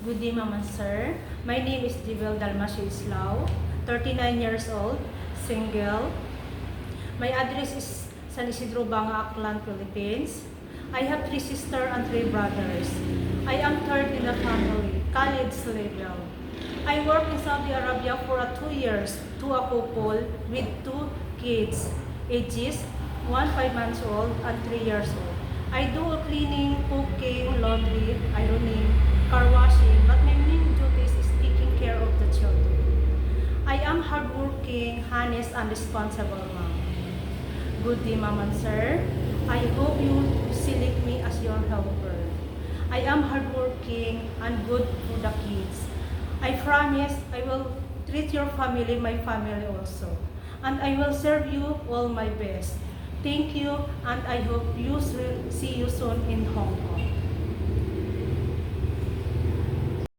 Good day, Ma'am and Sir. My name is Jibel Dalmasio Islao, 39 years old, single. My address is San Isidro Banga, Aklan, Philippines. I have 3 sisters and 3 brothers. I am third in the family, college level. I work in Saudi Arabia for 2 years to a couple with 2 kids, ages 1 5 months old and 3 years old. I do cleaning, cooking, laundry, ironing, car washing, but my main duties is taking care of the children. I am hardworking, honest, and responsible mom. Good day, Ma'am and Sir. I hope you select me as your helper. I am hardworking and good for the kids. I promise I will treat your family, my family also. And I will serve you all my best. Thank you, and I hope you will see you soon in Hong Kong.